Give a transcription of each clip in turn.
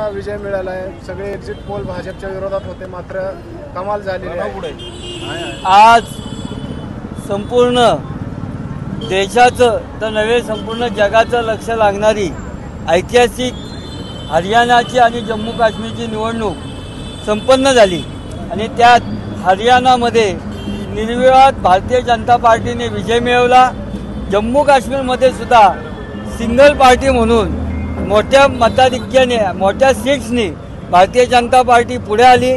विजय मिळाला आहे। सगळे एक्झिट पोल भाजपच्या विरोधात होते, मात्र कमाल झालेली आहे। आज संपूर्ण देशाचं तर नव्हे संपूर्ण जगाचं लक्ष लागणारी ऐतिहासिक हरियाणाची आणि जम्मू काश्मीरची निवडणूक संपन्न झाली आणि त्यात हरियाणामध्ये निर्विवाद भारतीय जनता पार्टीने विजय मिळवला। जम्मू काश्मीरमध्ये सुद्धा सिंगल पार्टी म्हणून मोठ्या मताधिक्याने मोठ्या सीट्सनी भारतीय जनता पार्टी पुढे आली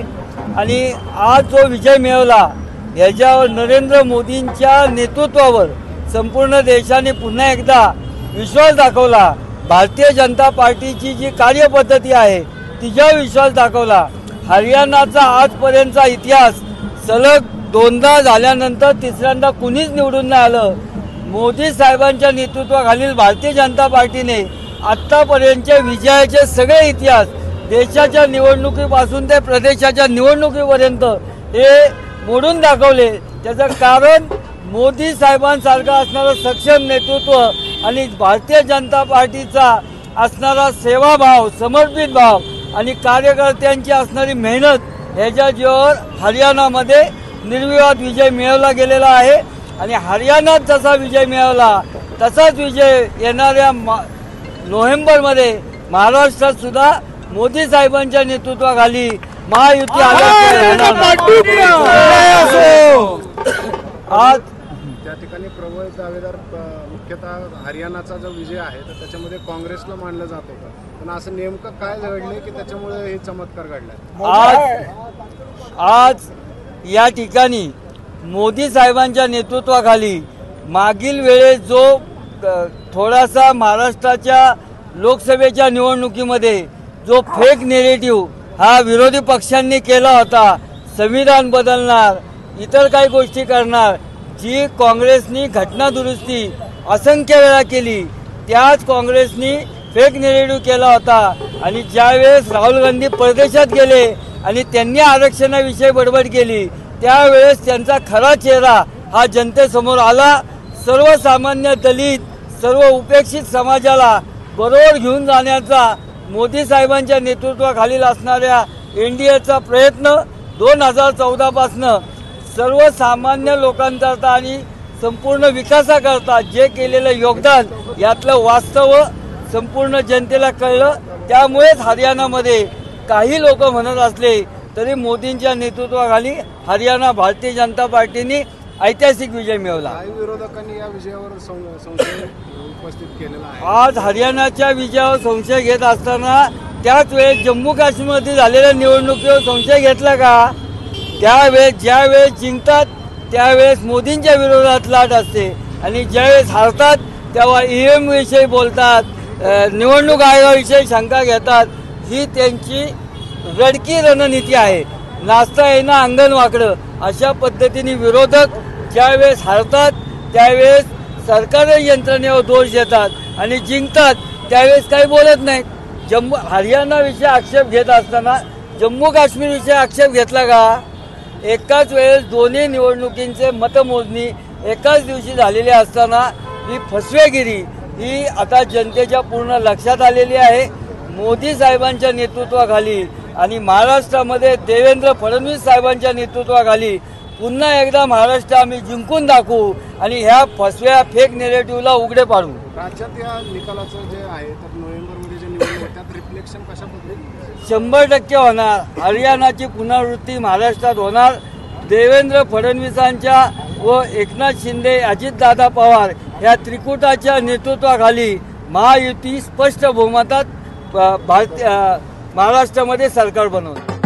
आणि आज जो विजय मिळवला याच्यावर नरेंद्र मोदींच्या नेतृत्वावर संपूर्ण देशाने पुन्हा एकदा विश्वास दाखवला। भारतीय जनता पार्टीची जी कार्यपद्धती आहे तिच्यावर विश्वास दाखवला। हरियाणाचा आजपर्यंतचा इतिहास सलग दोनदा झाल्यानंतर तिसऱ्यांदा कुणीच निवडून नाही आलं। मोदी साहेबांच्या नेतृत्वाखालील भारतीय जनता पार्टीने आत्तापर्यंतच्या विजयाचे सगळे इतिहास देशाच्या निवडणुकीपासून ते प्रदेशाच्या निवडणुकीपर्यंत हे मोडून दाखवले। त्याचं कारण मोदी साहेबांसारखं असणारं सक्षम नेतृत्व आणि भारतीय जनता पार्टीचा असणारा सेवाभाव, समर्पित भाव आणि कार्यकर्त्यांची असणारी मेहनत ह्याच्या जीवावर हरियाणामध्ये निर्विवाद विजय मिळवला गेलेला आहे आणि हरियाणात जसा विजय मिळवला तसाच विजय येणाऱ्या नोव्हेंबरमध्ये महाराष्ट्रात सुद्धा मोदी साहेबांच्या नेतृत्वाखाली महायुती आज त्या ठिकाणी प्रबळ दावेदार मुख्यतः हरियाणाचा जो विजय आहे तर त्याच्यामध्ये काँग्रेसला मानलं जात होतं, पण असं नेमकं काय घडलंय की त्याच्यामुळे हे चमत्कार घडलाय? आज या ठिकाणी मोदी साहेबांच्या नेतृत्वाखाली मागील वेळेस जो थोडासा महाराष्ट्राच्या लोकसभेच्या निवडणुकीमध्ये जो फेक नेरेटिव्ह हा विरोधी पक्षांनी केला होता, संविधान बदलणार, इतर काही गोष्टी करणार, जी काँग्रेसनी घटना दुरुस्ती असंख्य वेळा केली, त्याच काँग्रेसनी फेक नेरेटिव्ह केला होता आणि ज्यावेळेस राहुल गांधी परदेशात गेले आणि त्यांनी आरक्षणाविषयी बडबड केली त्यावेळेस त्यांचा खरा चेहरा हा जनतेसमोर आला। सर्वसामान्य दलित, सर्व उपेक्षित समाजाला बरोबर घेऊन जाण्याचा मोदी साहेबांच्या नेतृत्वाखालील असणाऱ्या एनडीएचा प्रयत्न 2014 पासनं सर्वसामान्य लोकांकरता आणि संपूर्ण विकासाकरता जे केलेलं योगदान यातलं वास्तव संपूर्ण जनतेला कळलं। त्यामुळेच हरियाणामध्ये काही लोक म्हणत असले तरी मोदींच्या नेतृत्वाखाली हरियाणा भारतीय जनता पार्टीने ऐतिहासिक विजय मिळवला। काही विरोधकांनी या विजयावर संशय उपस्थित केलेला आहे। आज हरियाणाच्या विजयावर संशय घेत असताना त्याच वेळेस जम्मू काश्मीरमध्ये झालेल्या निवडणुकीवर संशय घेतला का? त्यावेळेस ज्यावेळेस जिंकतात त्यावेळेस मोदींच्या विरोधात लाट असते आणि ज्यावेळेस हारतात तेव्हा ईव्हीएम विषयी बोलतात, निवडणूक आयोगाविषयी शंका घेतात। ही त्यांची रडकी रणनीती आहे। नाचता येणं अंगण वाकडं अशा पद्धतीने विरोधक ज्यावेळेस हारतात त्यावेळेस सरकारी यंत्रणेवर दोष देतात आणि जिंकतात त्यावेळेस काही बोलत नाहीत। हरियाणाविषयी आक्षेप घेत असताना जम्मू काश्मीरविषयी आक्षेप घेतला का? एकाच वेळेस दोन्ही निवडणुकींचे मतमोजणी एकाच दिवशी झालेली असताना ही फसवेगिरी ही आता जनतेच्या पूर्ण लक्षात आलेली आहे। मोदी साहेबांच्या नेतृत्वाखाली आणि महाराष्ट्रामध्ये देवेंद्र फडणवीस साहेबांच्या नेतृत्वाखाली पुन्हा एकदा महाराष्ट्र आम्ही जिंकून दाखवू आणि ह्या फसव्या फेक नेरेटिव्हला उघडे पाडू। राज्यात या निकालाचं जे आहे तर नोव्हेंबरमध्ये जे निवडणूक त्यात रिफ्लेक्शन कशा पद्धतीने 100% होणार। हरियाणाची पुनरावृत्ती महाराष्ट्रात होणार। देवेंद्र फडणवीसांच्या व एकनाथ शिंदे, अजितदादा पवार या त्रिकुटाच्या नेतृत्वाखाली महायुती स्पष्ट बहुमतात महाराष्ट्रामध्ये सरकार बनवणार।